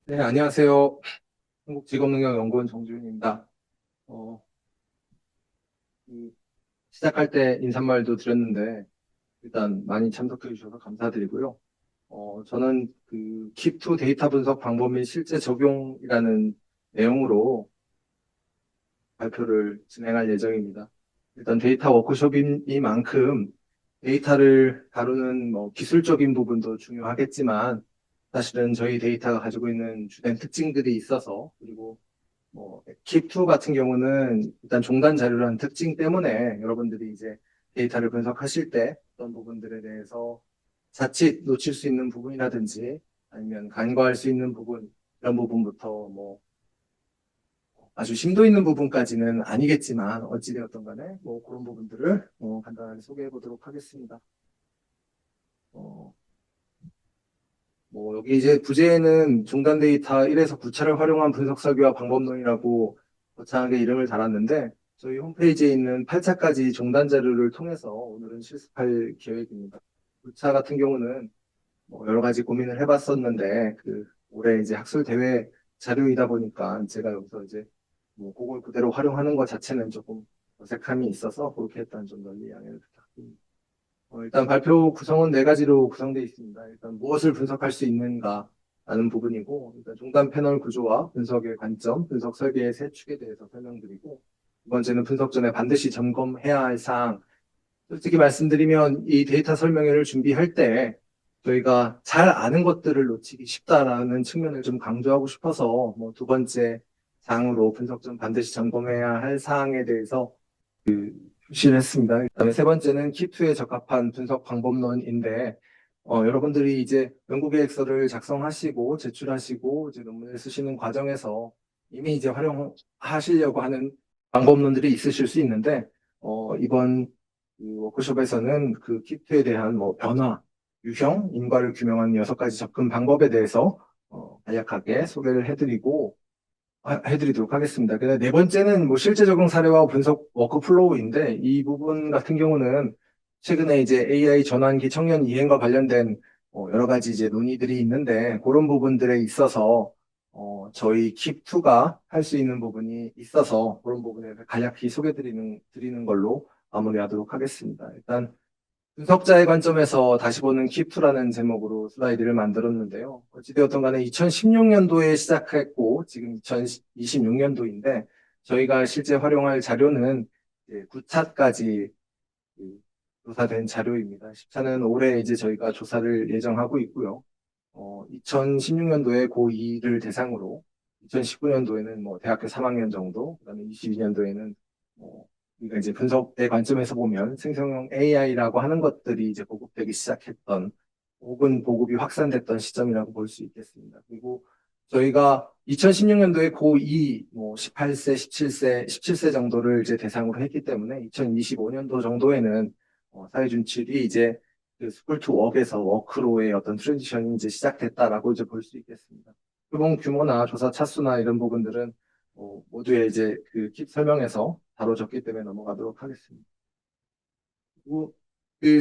네, 안녕하세요. 한국직업능력연구원 정주윤입니다. 어, 이 시작할 때 인사말도 드렸는데, 일단 많이 참석해 주셔서 감사드리고요. 저는 그 킵2 데이터 분석 방법 및 실제 적용이라는 내용으로 발표를 진행할 예정입니다. 일단 데이터 워크숍이니만큼 데이터를 다루는 뭐 기술적인 부분도 중요하겠지만, 사실은 저희 데이터가 가지고 있는 주된 특징들이 있어서, 그리고 킵2 같은 경우는 일단 종단 자료라는 특징 때문에 여러분들이 이제 데이터를 분석하실 때 어떤 부분들에 대해서 자칫 놓칠 수 있는 부분이라든지 아니면 간과할 수 있는 부분, 이런 부분부터 뭐 아주 심도 있는 부분까지는 아니겠지만 어찌되었던 간에 뭐 그런 부분들을 간단하게 소개해 보도록 하겠습니다. 어, 여기 이제 부제에는 중단 데이터 1에서 9차를 활용한 분석 설계와 방법론이라고 거창하게 이름을 달았는데 저희 홈페이지에 있는 8차까지 종단 자료를 통해서 오늘은 실습할 계획입니다. 9차 같은 경우는 뭐 여러 가지 고민을 해봤었는데 올해 이제 학술 대회 자료이다 보니까 제가 여기서 이제 뭐 그걸 그대로 활용하는 것 자체는 조금 어색함이 있어서 그렇게 일단 좀 널리 양해를 부탁드립니다. 일단 발표 구성은 네 가지로 구성되어 있습니다. 일단 무엇을 분석할 수 있는가 라는 부분이고, 일단 종단 패널 구조와 분석의 관점, 분석 설계의 세 축에 대해서 설명드리고, 두 번째는 분석 전에 반드시 점검해야 할 사항. 솔직히 말씀드리면 이 데이터 설명회를 준비할 때 저희가 잘 아는 것들을 놓치기 쉽다라는 측면을 좀 강조하고 싶어서 뭐 두 번째 사항으로 분석 전 반드시 점검해야 할 사항에 대해서 표시를 했습니다. 그다음에 세 번째는 키2에 적합한 분석 방법론인데, 여러분들이 이제 연구 계획서를 작성하시고 제출하시고 이제 논문을 쓰시는 과정에서 이미 이제 활용하시려고 하는 방법론들이 있으실 수 있는데, 이번 그 워크숍에서는 그 키2에 대한 뭐 변화, 유형, 인과를 규명한 6가지 접근 방법에 대해서 간략하게 소개를 해드리도록 하겠습니다. 네 번째는 뭐 실제 적용 사례와 분석 워크플로우인데 이 부분 같은 경우는 최근에 이제 AI 전환기 청년 이행과 관련된 여러 가지 이제 논의들이 있는데 그런 부분들에 있어서 저희 킵2가 할 수 있는 부분이 있어서 그런 부분에 대해서 간략히 드리는 걸로 마무리하도록 하겠습니다. 일단 분석자의 관점에서 다시 보는 킵2라는 제목으로 슬라이드를 만들었는데요. 어찌되었든 간에 2016년도에 시작했고, 지금 2026년도인데, 저희가 실제 활용할 자료는 9차까지 조사된 자료입니다. 10차는 올해 이제 저희가 조사를 예정하고 있고요. 2016년도에 고2를 대상으로, 2019년도에는 뭐 대학교 3학년 정도, 그다음에 22년도에는 우리가 이제 분석의 관점에서 보면 생성형 AI라고 하는 것들이 이제 보급되기 시작했던 혹은 보급이 확산됐던 시점이라고 볼 수 있겠습니다. 그리고 저희가 2016년도에 고2 뭐 18세, 17세 정도를 이제 대상으로 했기 때문에 2025년도 정도에는 사회준칙이 이제 그 스쿨 투 웍에서 워크로의 어떤 트랜지션이 이제 시작됐다라고 이제 볼 수 있겠습니다. 표본 규모나 조사 차수나 이런 부분들은 모두의 이제 그 킵 설명에서 다뤄졌기 때문에 넘어가도록 하겠습니다. 그리고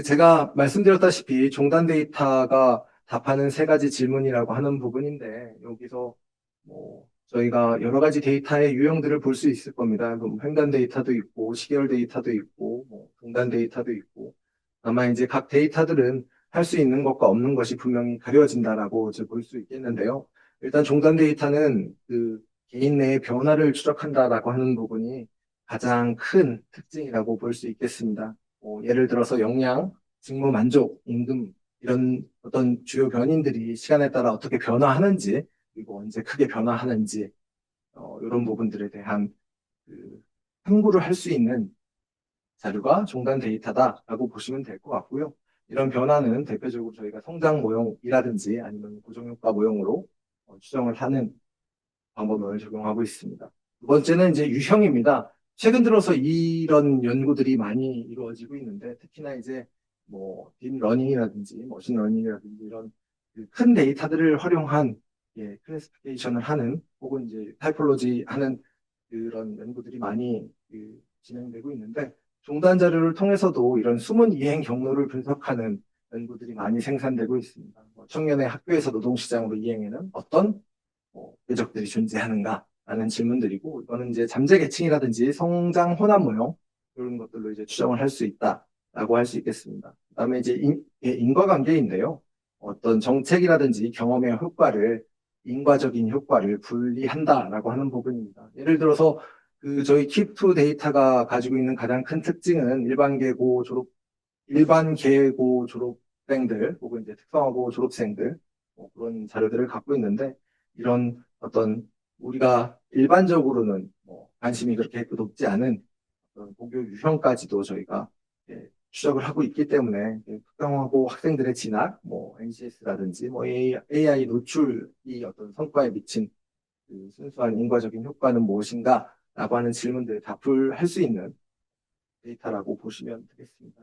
제가 말씀드렸다시피 종단 데이터가 답하는 세 가지 질문이라고 하는 부분인데 여기서 저희가 여러 가지 데이터의 유형들을 볼 수 있을 겁니다. 그럼 횡단 데이터도 있고 시계열 데이터도 있고 동단 데이터도 있고 아마 이제 각 데이터들은 할 수 있는 것과 없는 것이 분명히 가려진다라고 이제 볼 수 있겠는데요. 일단 종단 데이터는 그 개인 내의 변화를 추적한다라고 하는 부분이 가장 큰 특징이라고 볼 수 있겠습니다. 예를 들어서 역량, 직무 만족, 임금 이런 어떤 주요 변인들이 시간에 따라 어떻게 변화하는지 그리고 언제 크게 변화하는지 이런 부분들에 대한 그 탐구를 할 수 있는 자료가 종단 데이터다라고 보시면 될 것 같고요. 이런 변화는 대표적으로 저희가 성장 모형이라든지 아니면 고정효과 모형으로 추정을 하는 방법을 적용하고 있습니다. 두 번째는 이제 유형입니다. 최근 들어서 이런 연구들이 많이 이루어지고 있는데 특히나 이제 뭐 딥러닝이라든지 머신러닝이라든지 이런 그큰 데이터들을 활용한 클래시피케이션을 하는 혹은 이제 타이폴로지 하는 그런 연구들이 많이 진행되고 있는데 종단 자료를 통해서도 이런 숨은 이행 경로를 분석하는 연구들이 많이 생산되고 있습니다. 청년의 학교에서 노동시장으로 이행에는 어떤 궤적들이 존재하는가? 라는 질문들이고, 이거는 이제 잠재 계층이라든지 성장 혼합 모형, 이런 것들로 이제 추정을 할 수 있다라고 할 수 있겠습니다. 그다음에 이제 인과관계인데요. 어떤 정책이라든지 경험의 효과를, 인과적인 효과를 분리한다라고 하는 부분입니다. 예를 들어서 저희 킵투 데이터가 가지고 있는 가장 큰 특징은 일반 계고 졸업생들 혹은 이제 특성화고 졸업생들 그런 자료들을 갖고 있는데 이런 어떤 우리가 일반적으로는 관심이 그렇게 높지 않은 어떤 고교 유형까지도 저희가 추적을 하고 있기 때문에 특성화고 학생들의 진학, NCS라든지 AI 노출이 어떤 성과에 미친 그 순수한 인과적인 효과는 무엇인가라고 하는 질문들을 답을 수 있는 데이터라고 보시면 되겠습니다.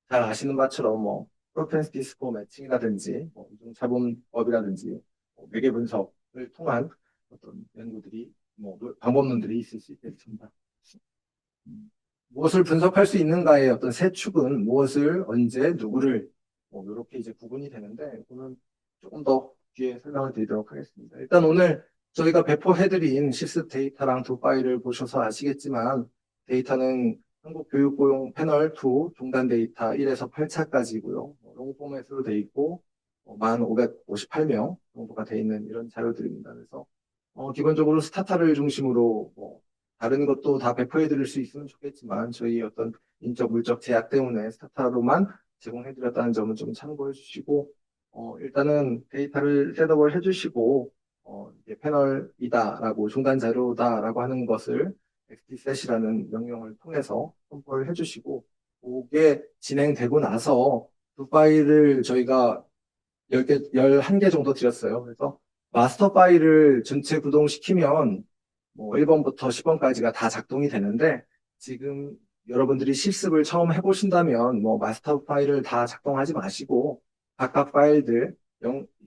잘 아시는 바처럼 프로펜시티 스코어 매칭이라든지 이중차분법이라든지 매개 분석을 통한 어떤 연구들이 방법론들이 있을 수 있겠습니다. 무엇을 분석할 수 있는가의 어떤 세 축은 무엇을 언제 누구를 이렇게 이제 구분이 되는데 이거는 조금 더 뒤에 설명을 드리도록 하겠습니다. 일단 오늘 저희가 배포해드린 실습 데이터랑 두 파일을 보셔서 아시겠지만 데이터는 한국교육고용 패널 2 종단 데이터 1에서 8차까지고요. 롱 포맷으로 되어 있고 1,558명 정도가 되어 있는 이런 자료들입니다. 그래서 기본적으로 스타타를 중심으로 다른 것도 다 배포해 드릴 수 있으면 좋겠지만 저희 어떤 인적 물적 제약 때문에 스타타로만 제공해 드렸다는 점은 좀 참고해 주시고 일단은 데이터를 셋업을 해 주시고 이제 패널이다라고 중단 자료다라고 하는 것을 xdset이라는 명령을 통해서 선포를 해 주시고 그게 진행되고 나서 두 파일을 저희가 10개, 11개 정도 드렸어요. 그래서 마스터 파일을 전체 구동시키면 1번부터 10번까지가 다 작동이 되는데 지금 여러분들이 실습을 처음 해보신다면 마스터 파일을 다 작동하지 마시고 각각 파일들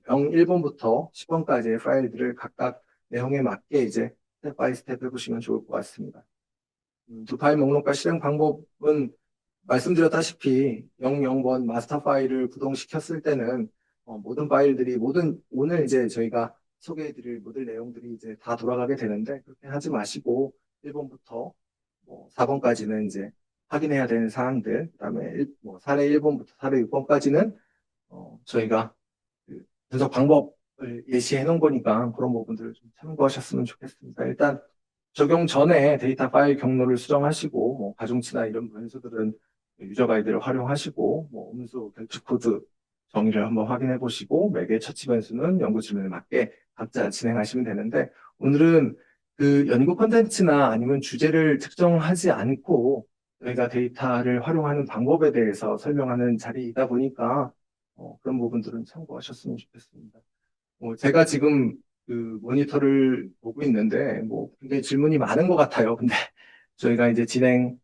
1번부터 10번까지의 파일들을 각각 내용에 맞게 이제 스텝 바이 스텝 해보시면 좋을 것 같습니다. 두 파일 목록과 실행 방법은 말씀드렸다시피 00번 마스터 파일을 구동시켰을 때는 모든 파일들이 오늘 이제 저희가 소개해드릴 모든 내용들이 이제 다 돌아가게 되는데 그렇게 하지 마시고 1번부터 4번까지는 이제 확인해야 되는 사항들, 그다음에 사례 1번부터 사례 6번까지는 저희가 그 분석 방법을 예시해 놓은 거니까 그런 부분들을 좀 참고하셨으면 좋겠습니다. 일단 적용 전에 데이터 파일 경로를 수정하시고 가중치나 이런 변수들은 유저 가이드를 활용하시고 음수 결축 코드 정의를 한번 확인해 보시고 매개 처치 변수는 연구 질문에 맞게 각자 진행하시면 되는데 오늘은 그 연구 콘텐츠나 아니면 주제를 특정하지 않고 저희가 데이터를 활용하는 방법에 대해서 설명하는 자리이다 보니까 그런 부분들은 참고하셨으면 좋겠습니다. 제가 지금 그 모니터를 보고 있는데 굉장히 질문이 많은 것 같아요. 근데 저희가 이제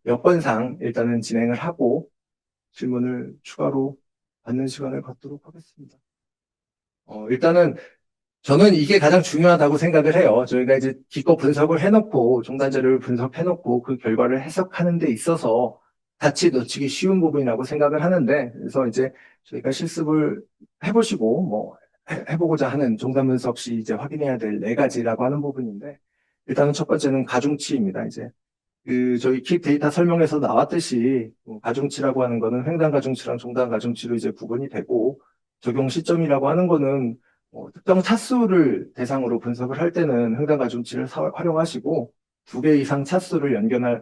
여건상 일단은 진행을 하고 질문을 추가로 받는 시간을 갖도록 하겠습니다. 일단은 저는 이게 가장 중요하다고 생각을 해요. 저희가 이제 기껏 분석을 해놓고 종단 자료를 분석해놓고 그 결과를 해석하는 데 있어서 같이 놓치기 쉬운 부분이라고 생각을 하는데 그래서 이제 저희가 실습을 해보시고 해보고자 하는 종단 분석 시 이제 확인해야 될 네 가지라고 하는 부분인데 일단은 첫 번째는 가중치입니다. 이제 저희 킥 데이터 설명에서 나왔듯이 가중치라고 하는 거는 횡단 가중치랑 종단 가중치로 이제 구분이 되고 적용 시점이라고 하는 거는 특정 차수를 대상으로 분석을 할 때는 횡단 가중치를 활용하시고 2개 이상 차수를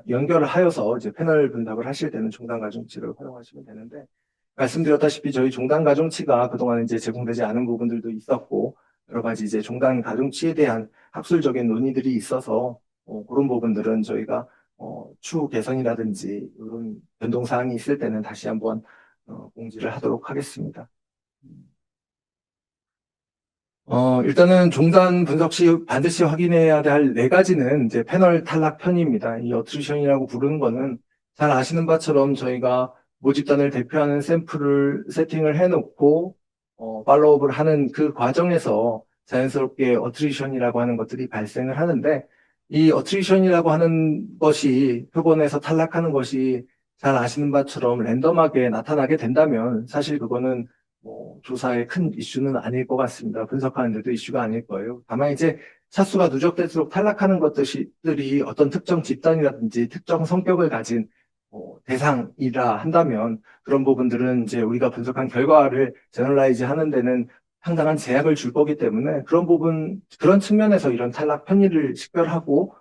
연결을 하여서 이제 패널 분석을 하실 때는 종단 가중치를 활용하시면 되는데 말씀드렸다시피 저희 종단 가중치가 그동안 이제 제공되지 않은 부분들도 있었고 여러 가지 이제 종단 가중치에 대한 학술적인 논의들이 있어서 그런 부분들은 저희가 추후 개선이라든지 이런 변동 사항이 있을 때는 다시 한번 공지를 하도록 하겠습니다. 일단은 종단 분석 시 반드시 확인해야 할 네 가지는 이제 패널 탈락 편입니다. 이 어트리션이라고 부르는 거는 잘 아시는 바처럼 저희가 모집단을 대표하는 샘플을 세팅을 해놓고 팔로우업을 하는 그 과정에서 자연스럽게 어트리션이라고 하는 것들이 발생을 하는데 이 어트리션이라고 하는 것이 표본에서 탈락하는 것이 잘 아시는 바처럼 랜덤하게 나타나게 된다면 사실 그거는 조사의 큰 이슈는 아닐 것 같습니다. 분석하는데도 이슈가 아닐 거예요. 다만 이제 차수가 누적될수록 탈락하는 것들이 어떤 특정 집단이라든지 특정 성격을 가진 대상이라 한다면 그런 부분들은 이제 우리가 분석한 결과를 제너럴라이즈 하는 데는 상당한 제약을 줄 거기 때문에 그런 부분, 그런 측면에서 이런 탈락 편의를 식별하고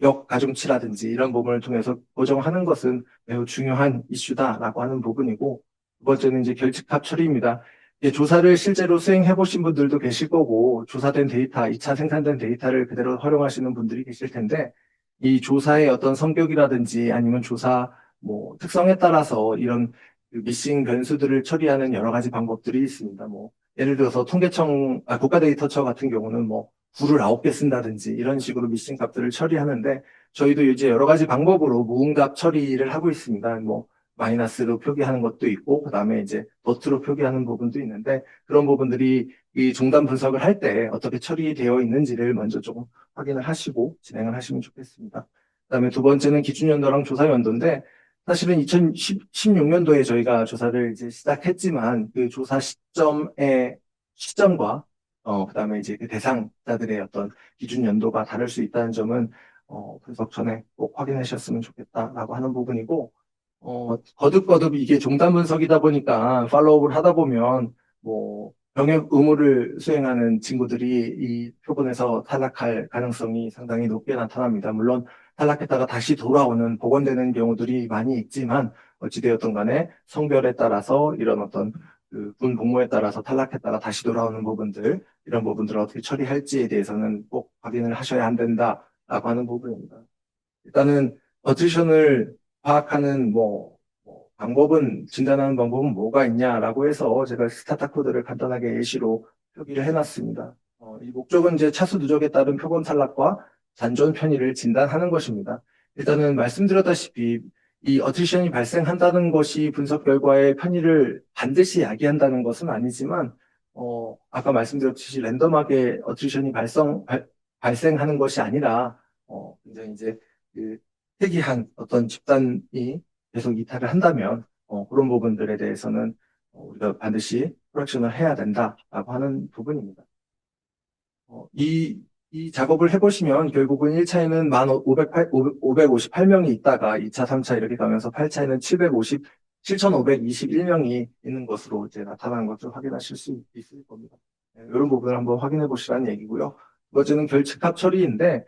역가중치라든지 이런 부분을 통해서 보정하는 것은 매우 중요한 이슈다라고 하는 부분이고 두 번째는 이제 결집합 처리입니다. 이제 조사를 실제로 수행해 보신 분들도 계실 거고 조사된 데이터, 2차 생산된 데이터를 그대로 활용하시는 분들이 계실 텐데 이 조사의 어떤 성격이라든지 아니면 조사 특성에 따라서 이런 그 미싱 변수들을 처리하는 여러 가지 방법들이 있습니다. 예를 들어서 국가데이터처 같은 경우는 구를 9개 쓴다든지 이런 식으로 미싱 값들을 처리하는데 저희도 이제 여러 가지 방법으로 무응답 처리를 하고 있습니다. 마이너스로 표기하는 것도 있고 그다음에 이제 도트로 표기하는 부분도 있는데 그런 부분들이 이 종단 분석을 할 때 어떻게 처리되어 있는지를 먼저 조금 확인을 하시고 진행을 하시면 좋겠습니다. 그다음에 두 번째는 기준 연도랑 조사 연도인데 사실은 2016년도에 저희가 조사를 이제 시작했지만 그 조사 시점과 그다음에 이제 그 대상자들의 어떤 기준 연도가 다를 수 있다는 점은 분석 전에 꼭 확인하셨으면 좋겠다라고 하는 부분이고 거듭거듭 이게 종단 분석이다 보니까 팔로우업을 하다 보면 병역 의무를 수행하는 친구들이 이 표본에서 탈락할 가능성이 상당히 높게 나타납니다. 물론 탈락했다가 다시 돌아오는 복원되는 경우들이 많이 있지만 어찌되었던 간에 성별에 따라서 이런 어떤 그군 복무에 따라서 탈락했다가 다시 돌아오는 부분들 이런 부분들을 어떻게 처리할지에 대해서는 꼭 확인을 하셔야 안 된다라고 하는 부분입니다. 일단은 어트리션을 파악하는 방법은 진단하는 방법은 뭐가 있냐라고 해서 제가 스타타 코드를 간단하게 예시로 표기를 해놨습니다. 이 목적은 이제 차수 누적에 따른 표본 탈락과 잔존 편의를 진단하는 것입니다. 일단은 말씀드렸다시피 이 어트리션이 발생한다는 것이 분석 결과의 편의를 반드시 야기한다는 것은 아니지만 아까 말씀드렸듯이 랜덤하게 어트리션이 발생하는 것이 아니라 굉장히 이제 그 특이한 어떤 집단이 계속 이탈을 한다면 그런 부분들에 대해서는 우리가 반드시 코렉션을 해야 된다라고 하는 부분입니다. 이 작업을 해보시면 결국은 1차에는 558명이 있다가 2차, 3차 이렇게 가면서 8차에는 7,521명이 있는 것으로 이제 나타나는 것을 확인하실 수 있을 겁니다. 이런 부분을 한번 확인해 보시라는 얘기고요. 두 번째는 결집합 처리인데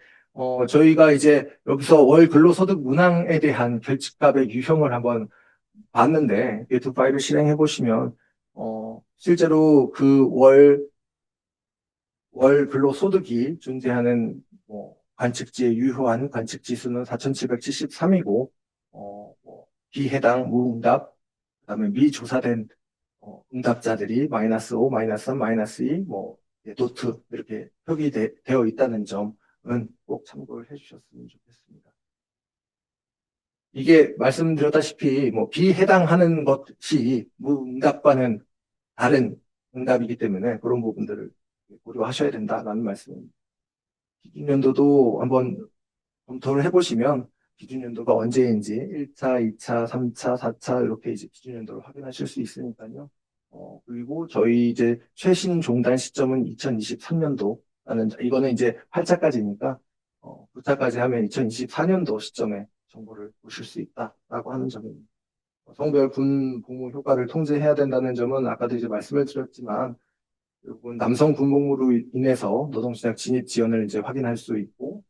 저희가 이제 여기서 월 근로소득 문항에 대한 결집값의 유형을 한번 봤는데, 이 두 파일을 실행해 보시면, 실제로 그 월 근로소득이 존재하는 관측지의 유효한 관측 지수는 4,773이고, 비해당 무응답, 그다음에 미조사된 응답자들이 마이너스 5, 마이너스 3, 마이너스 2, 도트 이렇게 표기되어 있다는 점은 꼭 참고를 해주셨으면 좋겠습니다. 이게 말씀드렸다시피 비해당하는 것이 무응답과는 다른 응답이기 때문에 그런 부분들을 고려하셔야 된다라는 말씀입니다. 기준연도도 한번 검토를 해보시면 기준연도가 언제인지 1차, 2차, 3차, 4차 이렇게 이제 기준연도를 확인하실 수 있으니까요. 그리고 저희 이제 최신 종단 시점은 2023년도라는 이거는 이제 8차까지니까 9차까지 하면 2024년도 시점에 정보를 보실 수 있다라고 하는 점입니다. 성별 군 복무 효과를 통제해야 된다는 점은 아까도 이제 말씀을 드렸지만 결국은 남성 군 복무로 인해서 노동시장 진입 지연을 이제 확인할 수 있고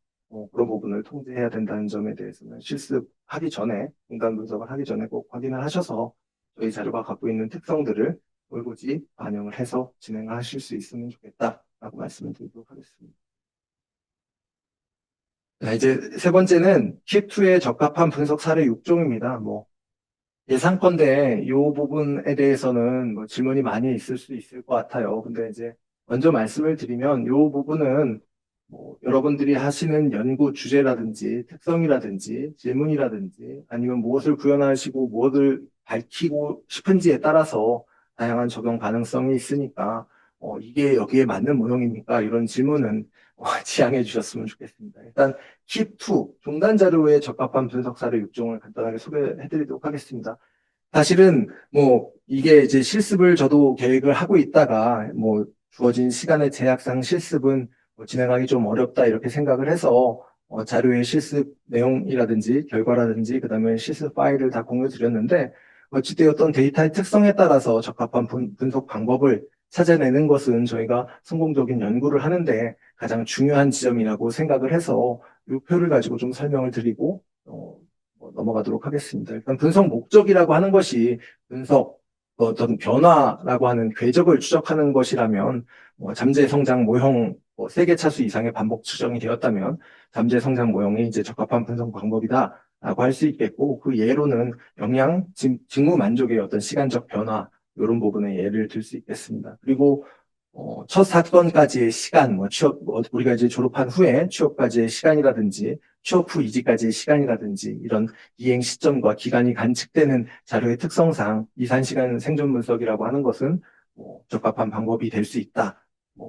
그런 부분을 통제해야 된다는 점에 대해서는 실습하기 전에 인간 분석을 하기 전에 꼭 확인을 하셔서 저희 자료가 갖고 있는 특성들을 올곧이 반영을 해서 진행하실 수 있으면 좋겠다라고 말씀을 드리도록 하겠습니다. 자, 이제 세 번째는 킵2에 적합한 분석 사례 6종입니다. 예상컨대 이 부분에 대해서는 질문이 많이 있을 수 있을 것 같아요. 근데 이제 먼저 말씀을 드리면 이 부분은 여러분들이 하시는 연구 주제라든지 특성이라든지 질문이라든지 아니면 무엇을 구현하시고 무엇을 밝히고 싶은지에 따라서 다양한 적용 가능성이 있으니까 이게 여기에 맞는 모형입니까? 이런 질문은 지양해 주셨으면 좋겠습니다. 일단 킵2 종단 자료에 적합한 분석 사례 6종을 간단하게 소개해 드리도록 하겠습니다. 사실은 뭐 이게 이제 실습을 저도 계획을 하고 있다가 뭐 주어진 시간의 제약상 실습은 뭐 진행하기 좀 어렵다 이렇게 생각을 해서 자료의 실습 내용이라든지 결과라든지 그다음에 실습 파일을 다 공유 드렸는데 어찌되었던 데이터의 특성에 따라서 적합한 분석 방법을 찾아내는 것은 저희가 성공적인 연구를 하는데 가장 중요한 지점이라고 생각을 해서 이 표를 가지고 좀 설명을 드리고 넘어가도록 하겠습니다. 일단 분석 목적이라고 하는 것이 분석 어떤 변화라고 하는 궤적을 추적하는 것이라면 잠재 성장 모형 세개 차수 이상의 반복 추정이 되었다면 잠재 성장 모형이 이제 적합한 분석 방법이다라고 할 수 있겠고 그 예로는 영양, 직무 만족의 어떤 시간적 변화 이런 부분에 예를 들 수 있겠습니다. 그리고 첫 사건까지의 시간, 취업, 우리가 이제 졸업한 후에 취업까지의 시간이라든지, 취업 후 이직까지의 시간이라든지, 이런 이행 시점과 기간이 관측되는 자료의 특성상 이산시간 생존 분석이라고 하는 것은 적합한 방법이 될 수 있다.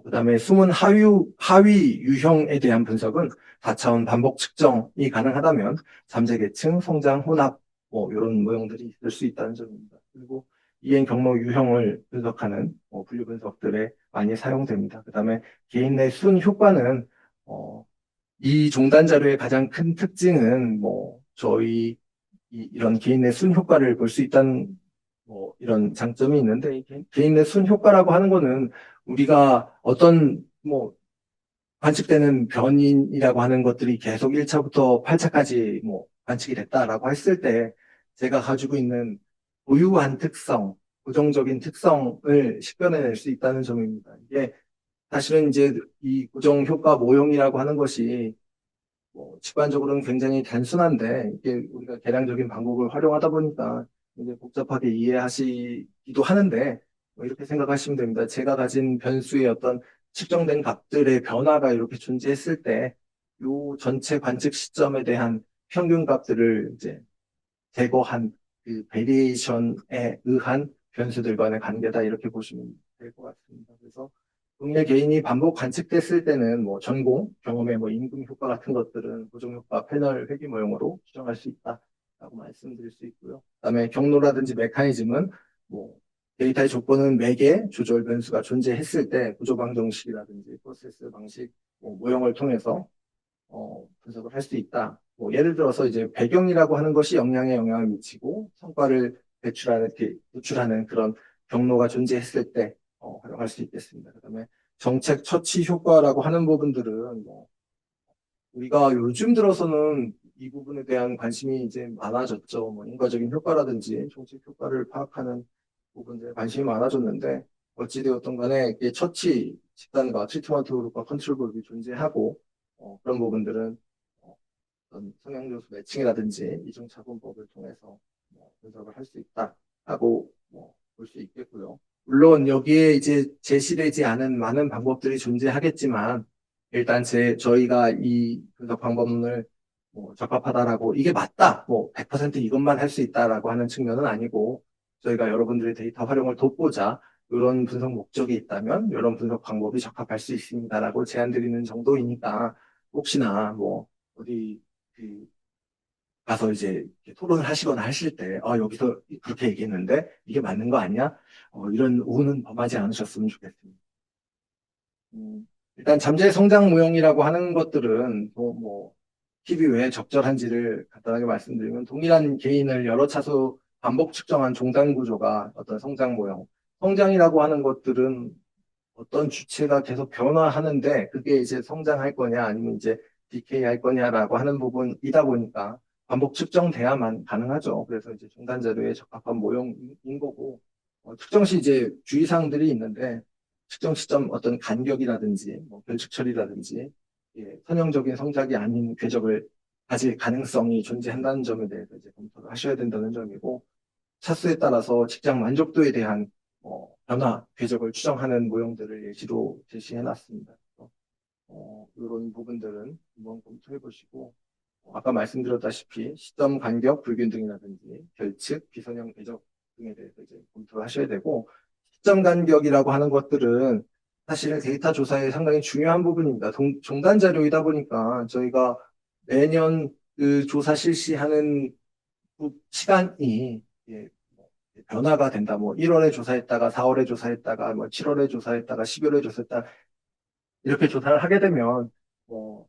그 다음에 숨은 하위 유형에 대한 분석은 4차원 반복 측정이 가능하다면 잠재 계층, 성장, 혼합, 이런 모형들이 있을 수 있다는 점입니다. 그리고 이행 경로 유형을 분석하는 분류 분석들에 많이 사용됩니다. 그다음에 개인 내 순 효과는 이 종단 자료의 가장 큰 특징은 저희 이런 개인 내 순 효과를 볼 수 있다는 이런 장점이 있는데 이 개인 내 순 효과라고 하는 거는 우리가 어떤 관측되는 변인이라고 하는 것들이 계속 1차부터 8차까지 관측이 됐다라고 했을 때 제가 가지고 있는 고유한 특성, 고정적인 특성을 식별해낼 수 있다는 점입니다. 이게 사실은 이제 이 고정 효과 모형이라고 하는 것이 직관적으로는 굉장히 단순한데 이게 우리가 계량적인 방법을 활용하다 보니까 이제 복잡하게 이해하시기도 하는데 이렇게 생각하시면 됩니다. 제가 가진 변수의 어떤 측정된 값들의 변화가 이렇게 존재했을 때 이 전체 관측 시점에 대한 평균 값들을 이제 제거한 그 베리에이션에 의한 변수들 간의 관계다 이렇게 보시면 될 것 같습니다. 그래서 동일 개인이 반복 관측됐을 때는 전공, 경험의 임금 효과 같은 것들은 고정 효과 패널 회귀 모형으로 추정할 수 있다라고 말씀드릴 수 있고요. 그다음에 경로라든지 메커니즘은 뭐 데이터의 조건은 매개 조절 변수가 존재했을 때 구조 방정식이라든지 프로세스 방식 모형을 통해서 분석을 할 수 있다. 예를 들어서 이제 배경이라고 하는 것이 영향에 영향을 미치고 성과를 도출하는 그런 경로가 존재했을 때 활용할 수 있겠습니다. 그다음에 정책 처치 효과라고 하는 부분들은 우리가 요즘 들어서는 이 부분에 대한 관심이 이제 많아졌죠. 인과적인 효과라든지 정책 효과를 파악하는 부분들에 관심이 많아졌는데 어찌되었던 간에 이게 처치 집단과 트리트먼트 그룹과 컨트롤 그룹이 존재하고 그런 부분들은 어떤 성향요소 매칭이라든지 이중차분법을 통해서 분석을 할 수 있다라고 볼 수 있겠고요. 물론 여기에 이제 제시되지 않은 많은 방법들이 존재하겠지만 일단 저희가 이 분석 방법론을 적합하다라고 이게 맞다, 100% 이것만 할 수 있다라고 하는 측면은 아니고 저희가 여러분들의 데이터 활용을 돕고자 이런 분석 목적이 있다면 이런 분석 방법이 적합할 수 있습니다라고 제안 드리는 정도이니까 혹시나 어디 그 가서 이제 이렇게 토론을 하시거나 하실 때, 여기서 그렇게 얘기했는데 이게 맞는 거 아니야? 이런 오는 범하지 않으셨으면 좋겠습니다. 일단 잠재 성장 모형이라고 하는 것들은 TV 왜 적절한지를 간단하게 말씀드리면 동일한 개인을 여러 차수 반복 측정한 종단 구조가 어떤 성장 모형. 성장이라고 하는 것들은 어떤 주체가 계속 변화하는데 그게 이제 성장할 거냐 아니면 이제 디케이 할 거냐라고 하는 부분이다 보니까 반복 측정돼야만 가능하죠. 그래서 이제 중단 자료에 적합한 모형인 거고 측정 시 이제 주의사항들이 있는데 측정 시점 어떤 간격이라든지 결측 처리라든지 선형적인 성작이 아닌 궤적을 가질 가능성이 존재한다는 점에 대해서 이제 검토를 하셔야 된다는 점이고 차수에 따라서 직장 만족도에 대한 변화, 궤적을 추정하는 모형들을 예시로 제시해 놨습니다. 이런 부분들은 한번 검토해 보시고 아까 말씀드렸다시피 시점 간격 불균등이라든지 결측, 비선형 궤적 등에 대해서 이제 검토를 하셔야 되고 시점 간격이라고 하는 것들은 사실 데이터 조사에 상당히 중요한 부분입니다. 종단 자료이다 보니까 저희가 매년 그 조사 실시하는 시간이 변화가 된다. 뭐 1월에 조사했다가 4월에 조사했다가 뭐 7월에 조사했다가 10월에 조사했다가 이렇게 조사를 하게 되면 뭐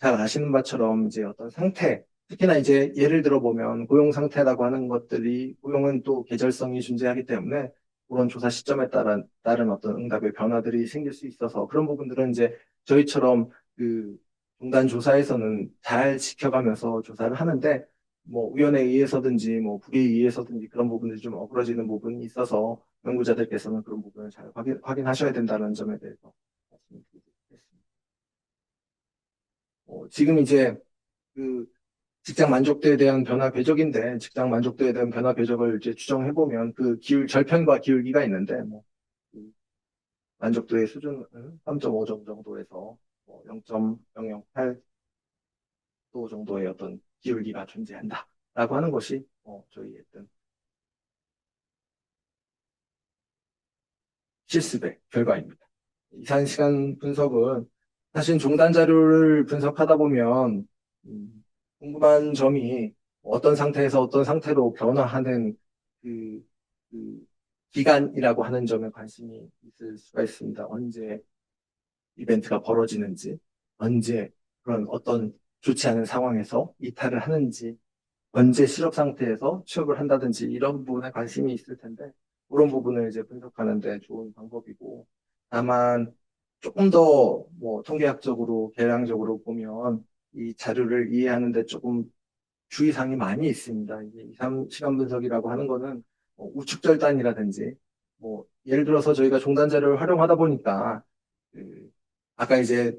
잘 아시는 바처럼 이제 어떤 상태, 특히나 이제 예를 들어 보면 고용 상태라고 하는 것들이 고용은 또 계절성이 존재하기 때문에 그런 조사 시점에 따른 어떤 응답의 변화들이 생길 수 있어서 그런 부분들은 이제 저희처럼 그 중단 조사에서는 잘 지켜가면서 조사를 하는데 뭐 우연에 의해서든지 뭐 불의에 의해서든지 그런 부분들이 좀 어그러지는 부분이 있어서 연구자들께서는 그런 부분을 잘 확인하셔야 된다는 점에 대해서 말씀드리겠습니다. 지금 이제 그 직장 만족도에 대한 변화 궤적인데 직장 만족도에 대한 변화 궤적을 이제 추정해 보면 그 기울 절편과 기울기가 있는데 그 만족도의 수준은 3.5 정도에서 0.008도 정도의 어떤 기울기가 존재한다라고 하는 것이 저희 어떤 실습의 결과입니다. 이산 시간 분석은 사실 종단 자료를 분석하다 보면 궁금한 점이 어떤 상태에서 어떤 상태로 변화하는 그, 그 기간이라고 하는 점에 관심이 있을 수가 있습니다. 언제 이벤트가 벌어지는지, 언제 그런 어떤 좋지 않은 상황에서 이탈을 하는지, 언제 실업 상태에서 취업을 한다든지 이런 부분에 관심이 있을 텐데 그런 부분을 이제 분석하는 데 좋은 방법이고 다만 조금 더 뭐 통계학적으로 계량적으로 보면 이 자료를 이해하는 데 조금 주의사항이 많이 있습니다. 이게 2, 3시간 분석이라고 하는 거는 우측절단이라든지 뭐 예를 들어서 저희가 종단 자료를 활용하다 보니까 그 아까 이제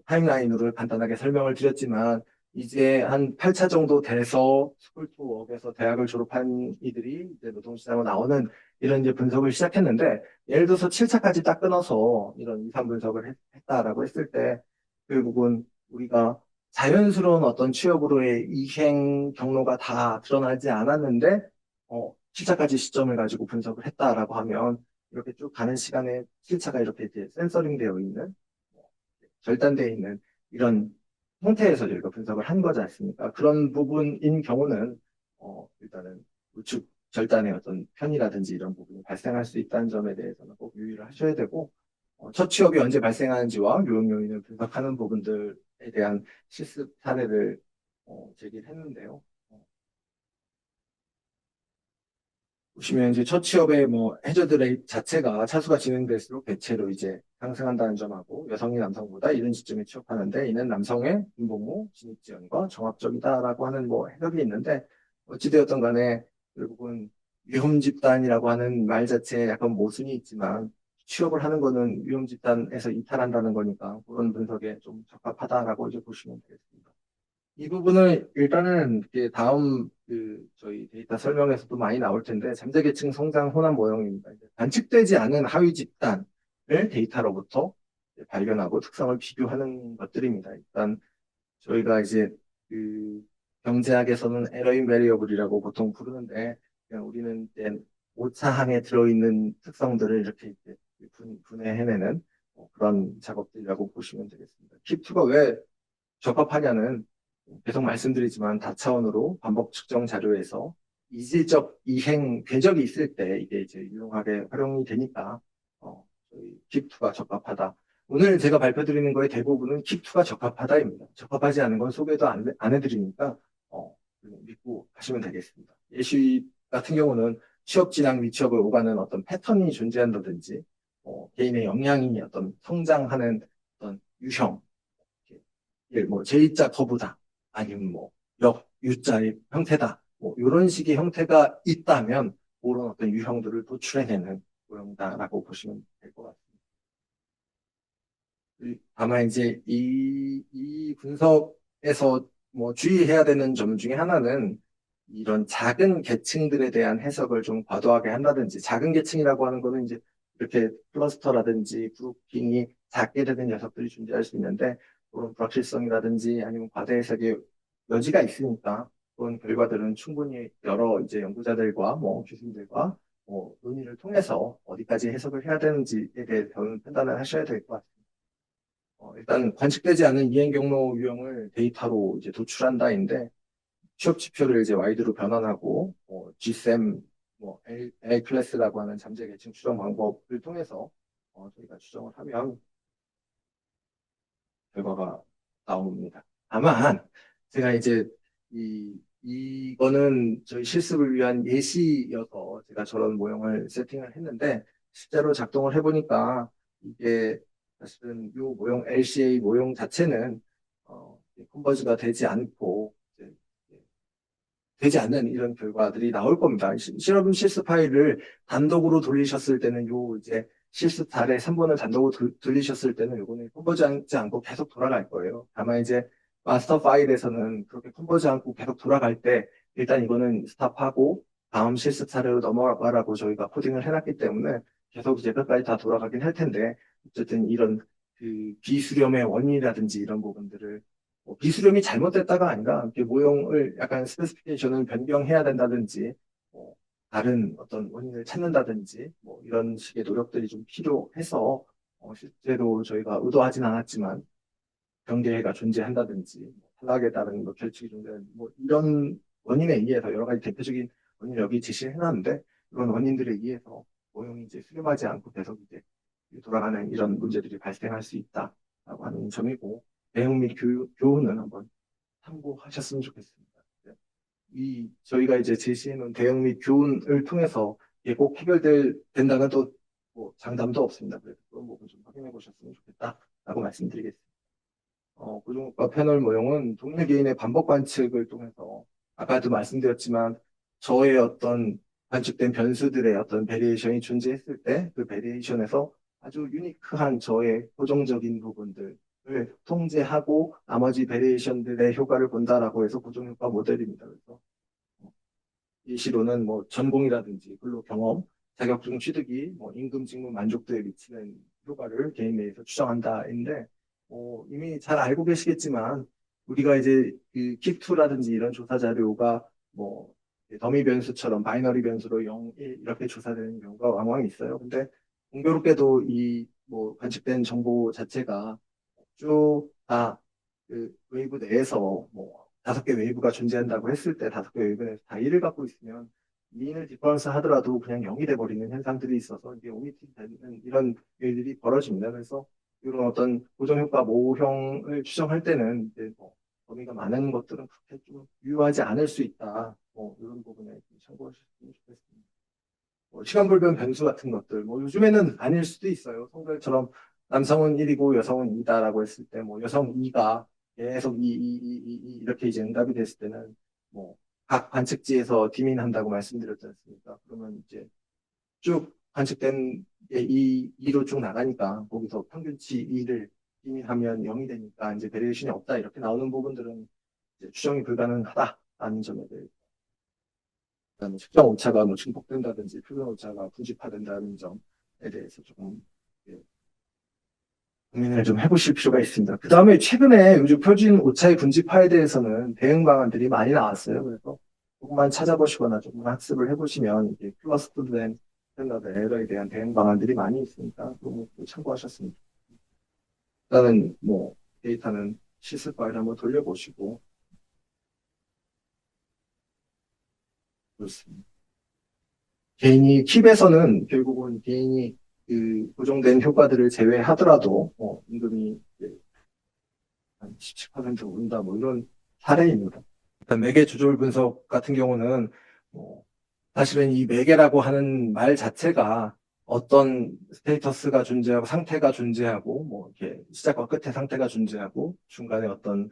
타임라인으로 간단하게 설명을 드렸지만 이제 한 8차 정도 돼서 스쿨 투 웍에서 대학을 졸업한 이들이 이제 노동시장으로 나오는 이런 이제 분석을 시작했는데 예를 들어서 7차까지 딱 끊어서 이런 2, 3 분석을 했다라고 했을 때 결국은 우리가 자연스러운 어떤 취업으로의 이행 경로가 다 드러나지 않았는데 7차까지 시점을 가지고 분석을 했다라고 하면 이렇게 쭉 가는 시간에 7차가 이렇게 이제 센서링 되어 있는 절단되어 있는 이런 형태에서 저희가 분석을 한 거지 않습니까? 그런 부분인 경우는 일단은 우측 절단의 어떤 편이라든지 이런 부분이 발생할 수 있다는 점에 대해서는 꼭 유의를 하셔야 되고 첫 취업이 언제 발생하는지와 유형 요인을 분석하는 부분들에 대한 실습 사례를 제기를 했는데요. 보시면 이제 첫 취업의 뭐 해저드 레이트 자체가 차수가 진행될수록 대체로 이제 상승한다는 점하고 여성이 남성보다 이른 시점에 취업하는데 이는 남성의 인복무 진입 지원과 정합적이다라고 하는 뭐 해석이 있는데 어찌되었던 간에 결국은 위험 집단이라고 하는 말 자체에 약간 모순이 있지만 취업을 하는 거는 위험 집단에서 이탈한다는 거니까 그런 분석에 좀 적합하다라고 이제 보시면 되겠습니다. 이 부분을 일단은 이렇게 다음 저희 데이터 설명에서도 많이 나올 텐데 잠재계층 성장 호남 모형입니다. 이제 관측되지 않은 하위 집단을 데이터로부터 이제 발견하고 특성을 비교하는 것들입니다. 일단 저희가 이제 그 경제학에서는 에러인 베리어블이라고 보통 부르는데 그냥 우리는 이제 오차항에 들어있는 특성들을 이렇게 이제 분해해내는 그런 작업들이라고 보시면 되겠습니다. 킵2가 왜 적합하냐는 계속 말씀드리지만 다차원으로 반복 측정 자료에서 이질적 이행 궤적이 있을 때 이게 이제 유용하게 활용이 되니까 저희 킵2가 적합하다. 오늘 제가 발표드리는 거의 대부분은 킵2가 적합하다입니다. 적합하지 않은 건 소개도 안 해드리니까 믿고 하시면 되겠습니다. 예시 같은 경우는 취업 진학 미취업을 오가는 어떤 패턴이 존재한다든지 개인의 역량이 어떤 성장하는 어떤 유형 예, 뭐 J자 커브다 아니면 뭐 U자의 형태다 뭐 이런 식의 형태가 있다면 그런 어떤 유형들을 도출해내는 모형이다라고 보시면 될 것 같습니다. 다만 이제 이 분석에서 뭐 주의해야 되는 점 중에 하나는 이런 작은 계층들에 대한 해석을 좀 과도하게 한다든지 작은 계층이라고 하는 거는 이제 이렇게 클러스터라든지 그룹핑이 작게 되는 녀석들이 존재할 수 있는데 그런 불확실성이라든지 아니면 과대 해석의 여지가 있으니까 그런 결과들은 충분히 여러 이제 연구자들과 뭐 교수님들과 뭐 논의를 통해서 어디까지 해석을 해야 되는지에 대해서 판단을 하셔야 될 것 같습니다. 일단 관측되지 않은 이행 경로 유형을 데이터로 이제 도출한다인데 취업 지표를 이제 와이드로 변환하고 GSM 뭐 L 클래스라고 하는 잠재 계층 추정 방법을 통해서 저희가 추정을 하면 결과가 나옵니다. 다만 제가 이제 이거는 저희 실습을 위한 예시여서 제가 저런 모형을 세팅을 했는데 실제로 작동을 해보니까 이게 사실은 이 모형 LCA 모형 자체는 컨버즈가 되지 않고 이제 되지 않는 이런 결과들이 나올 겁니다. 실험 실습 파일을 단독으로 돌리셨을 때는 요 이제 실습 달의 3번을 단독으로 돌리셨을 때는 요거는 컨버지 않고 계속 돌아갈 거예요. 다만 이제 마스터 파일에서는 그렇게 컨버지 않고 계속 돌아갈 때 일단 이거는 스탑하고 다음 실습 사례로 넘어가라고 저희가 코딩을 해놨기 때문에 계속 이제 끝까지 다 돌아가긴 할 텐데 어쨌든 이런 그 비수렴의 원인이라든지 이런 부분들을 비수렴이 잘못됐다가 아니라 이렇게 모형을 약간 스페시피케이션을 변경해야 된다든지 다른 어떤 원인을 찾는다든지 뭐 이런 식의 노력들이 좀 필요해서 실제로 저희가 의도하진 않았지만 경계가 존재한다든지 탈락에 따른 뭐 결칙이 존재하는 뭐 이런 원인에 의해서 여러 가지 대표적인 원인을 여기 제시를 해놨는데 그런 원인들에 의해서 모형이 이제 수렴하지 않고 계속 이제 돌아가는 이런 문제들이 발생할 수 있다라고 하는 점이고 내용 및 교훈은 한번 참고하셨으면 좋겠습니다. 네. 저희가 이제 제시해놓은 대응 및 교훈을 통해서 이게 꼭 된다는 또뭐 장담도 없습니다. 그래서 그런 부분 좀 확인해 보셨으면 좋겠다라고 말씀드리겠습니다. 고정과 패널 모형은 동일 개인의 반복 관측을 통해서 아까도 말씀드렸지만 저의 어떤 관측된 변수들의 어떤 베리에이션이 존재했을 때 그 베리에이션에서 아주 유니크한 저의 고정적인 부분들을 통제하고 나머지 베리에이션들의 효과를 본다라고 해서 고정효과 모델입니다. 그래서 예시로는 뭐 전공이라든지 근로 경험, 자격증 취득이 뭐 임금 직무 만족도에 미치는 효과를 개인 내에서 추정한다인데 이미 잘 알고 계시겠지만 우리가 이제 그 킥2라든지 이런 조사 자료가 뭐 더미 변수처럼 바이너리 변수로 0, 1 이렇게 조사되는 경우가 왕왕 있어요. 근데 공교롭게도 이 뭐 관측된 정보 자체가 쭉 다 그 웨이브 내에서 뭐 5개 웨이브가 존재한다고 했을 때 5개 웨이브 내에서 다 1을 갖고 있으면 미인을 디퍼런스 하더라도 그냥 0이 돼버리는 현상들이 있어서 이게 오미팅 되는 이런 일들이 벌어집니다. 그래서 이런 어떤 고정효과 모형을 추정할 때는 이제 뭐 범위가 많은 것들은 그렇게 좀 유효하지 않을 수 있다. 뭐 이런 부분에 좀 참고하셨으면 좋겠습니다. 뭐 시간 불변 변수 같은 것들, 뭐 요즘에는 아닐 수도 있어요. 성별처럼 남성은 1이고 여성은 2다라고 했을 때, 뭐 여성 2가 계속 이렇게 이제 응답이 됐을 때는, 뭐 각 관측지에서 디민한다고 말씀드렸지 않습니까? 그러면 이제 쭉 관측된 게 2로 쭉 나가니까, 거기서 평균치 2를 디민하면 0이 되니까 이제 베리에이션이 없다. 이렇게 나오는 부분들은 이제 추정이 불가능하다라는 점에 대해 그다음에 측정 오차가 뭐 증폭된다든지 표본 오차가 분집화된다는 점에 대해서 조금 예, 고민을 좀 해보실 필요가 있습니다. 그 다음에 최근에 요즘 표준 오차의 분집화에 대해서는 대응 방안들이 많이 나왔어요. 그래서 조금만 찾아보시거나 조금 학습을 해보시면 이게 클러스터된 스탠다드 에러에 대한 대응 방안들이 많이 있으니까 그런 것도 참고하셨습니다. 일단은 뭐 데이터는 실습 파일 한번 돌려보시고 그렇습니다. 개인이 킵에서는 결국은 개인이 그 고정된 효과들을 제외하더라도 임금이 이제 한 17% 오른다 뭐 이런 사례입니다. 일단 매개 조절 분석 같은 경우는 뭐 사실은 이 매개라고 하는 말 자체가 어떤 스테이터스가 존재하고 상태가 존재하고 뭐 이렇게 시작과 끝의 상태가 존재하고 중간에 어떤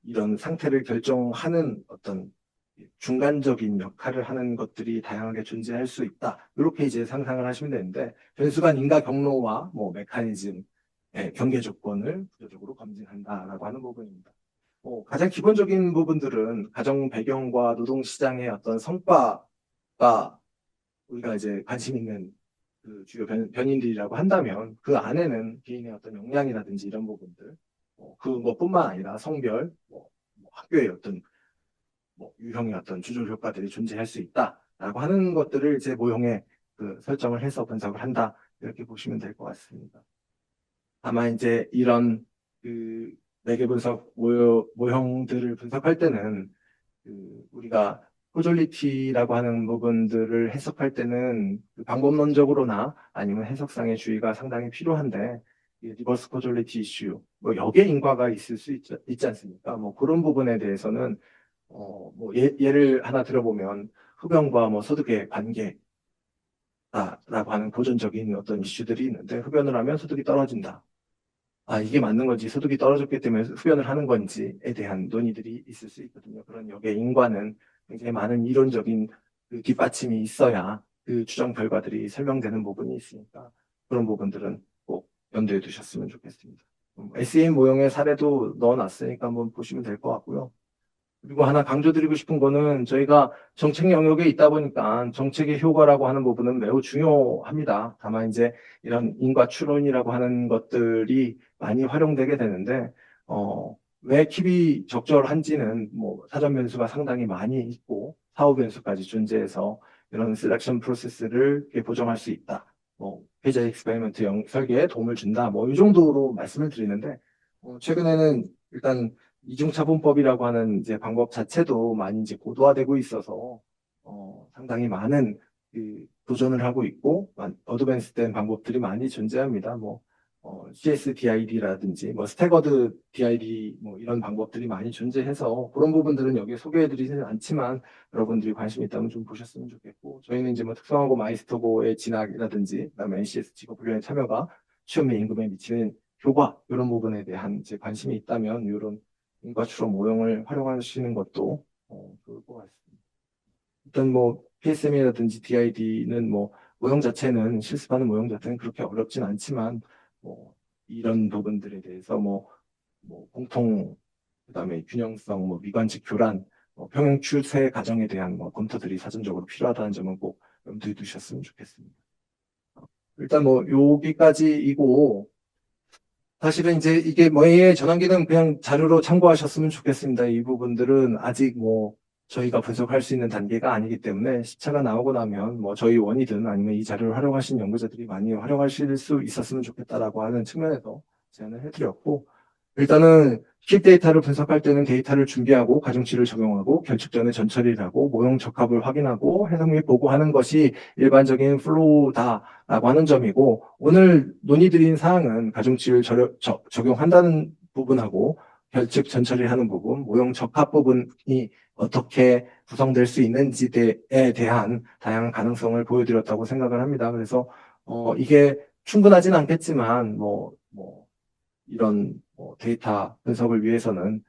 이런 상태를 결정하는 어떤 중간적인 역할을 하는 것들이 다양하게 존재할 수 있다. 이렇게 이제 상상을 하시면 되는데 변수간 인과 경로와 뭐 메커니즘, 경계 조건을 구조적으로 검증한다라고 하는 부분입니다. 가장 기본적인 부분들은 가정 배경과 노동 시장의 어떤 성과가 우리가 이제 관심 있는 그 주요 변인들이라고 한다면 그 안에는 개인의 어떤 역량이라든지 이런 부분들, 그것뿐만 아니라 성별, 뭐 학교의 어떤 뭐 유형의 어떤 주조 효과들이 존재할 수 있다라고 하는 것들을 제 모형에 그 설정을 해서 분석을 한다 이렇게 보시면 될 것 같습니다. 아마 이제 이런 그 매개 분석 모형들을 분석할 때는 그 우리가 코졸리티라고 하는 부분들을 해석할 때는 그 방법론적으로나 아니면 해석상의 주의가 상당히 필요한데, 이 리버스 코졸리티 이슈, 뭐 역의 인과가 있을 수 있지 않습니까? 뭐 그런 부분에 대해서는 뭐 예를 하나 들어보면 흡연과 뭐 소득의 관계라고 하는 고전적인 어떤 이슈들이 있는데, 흡연을 하면 소득이 떨어진다. 아, 이게 맞는 건지, 소득이 떨어졌기 때문에 흡연을 하는 건지에 대한 논의들이 있을 수 있거든요. 그런 역의 인과는 굉장히 많은 이론적인 그 뒷받침이 있어야 그 추정 결과들이 설명되는 부분이 있으니까 그런 부분들은 꼭 염두에 두셨으면 좋겠습니다. SEM 모형의 사례도 넣어놨으니까 한번 보시면 될 것 같고요. 그리고 하나 강조드리고 싶은 거는 저희가 정책 영역에 있다 보니까 정책의 효과라고 하는 부분은 매우 중요합니다. 다만 이제 이런 인과 추론이라고 하는 것들이 많이 활용되게 되는데, 왜 킵이 적절한지는 뭐 사전 변수가 상당히 많이 있고 사후 변수까지 존재해서 이런 셀렉션 프로세스를 이렇게 보정할 수 있다. 뭐 페이지 익스페리먼트 설계에 도움을 준다. 뭐 이 정도로 말씀을 드리는데, 최근에는 일단 이중차분법이라고 하는 이제 방법 자체도 많이 이제 고도화되고 있어서 상당히 많은 그 도전을 하고 있고 어드밴스된 방법들이 많이 존재합니다. 뭐 CSDID라든지 뭐 스태거드 DID 뭐 이런 방법들이 많이 존재해서 그런 부분들은 여기에 소개해드리지는 않지만 여러분들이 관심 있다면 좀 보셨으면 좋겠고, 저희는 이제 뭐 특성화고 마이스터고의 진학이라든지 그다음에 NCS 직업 훈련의 참여가 취업 및 임금에 미치는 효과 이런 부분에 대한 이제 관심이 있다면 이런 인과 추론 모형을 활용하시는 것도 좋을 것 같습니다. 일단 뭐 PSM이라든지 DID는 뭐 모형 자체는 실습하는 모형 자체는 그렇게 어렵진 않지만 뭐 이런 부분들에 대해서 뭐 공통 그다음에 균형성, 뭐 미관직 교란, 평행 추세 과정에 대한 뭐 검토들이 사전적으로 필요하다는 점은 꼭 염두에 두셨으면 좋겠습니다. 일단 뭐 여기까지이고, 사실은 이제 이게 뭐의 전환기는 그냥 자료로 참고하셨으면 좋겠습니다. 이 부분들은 아직 뭐 저희가 분석할 수 있는 단계가 아니기 때문에 시차가 나오고 나면 뭐 저희 원이든 아니면 이 자료를 활용하신 연구자들이 많이 활용하실 수 있었으면 좋겠다라고 하는 측면에서 제안을 해드렸고, 일단은 킥 데이터를 분석할 때는 데이터를 준비하고 가중치를 적용하고 결측 전에 전처리를 하고 모형 적합을 확인하고 해석 및 보고하는 것이 일반적인 플로우다라고 하는 점이고, 오늘 논의드린 사항은 가중치를 적용한다는 부분하고 결측 전처리를 하는 부분, 모형 적합 부분이 어떻게 구성될 수 있는지에 대한 다양한 가능성을 보여드렸다고 생각을 합니다. 그래서 이게 충분하진 않겠지만 이런 데이터 분석을 위해서는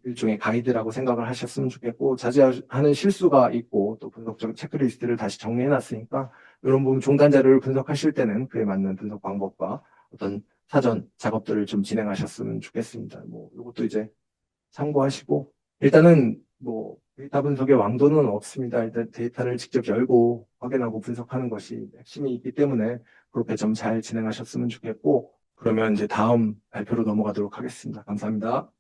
일종의 가이드라고 생각을 하셨으면 좋겠고, 자제하는 실수가 있고 또 분석적 체크리스트를 다시 정리해 놨으니까 이런 부분 종단 자료를 분석하실 때는 그에 맞는 분석 방법과 어떤 사전 작업들을 좀 진행하셨으면 좋겠습니다. 뭐 이것도 이제 참고하시고, 일단은 뭐 데이터 분석의 왕도는 없습니다. 일단 데이터를 직접 열고 확인하고 분석하는 것이 핵심이 있기 때문에 그렇게 좀 잘 진행하셨으면 좋겠고, 그러면 이제 다음 발표로 넘어가도록 하겠습니다. 감사합니다.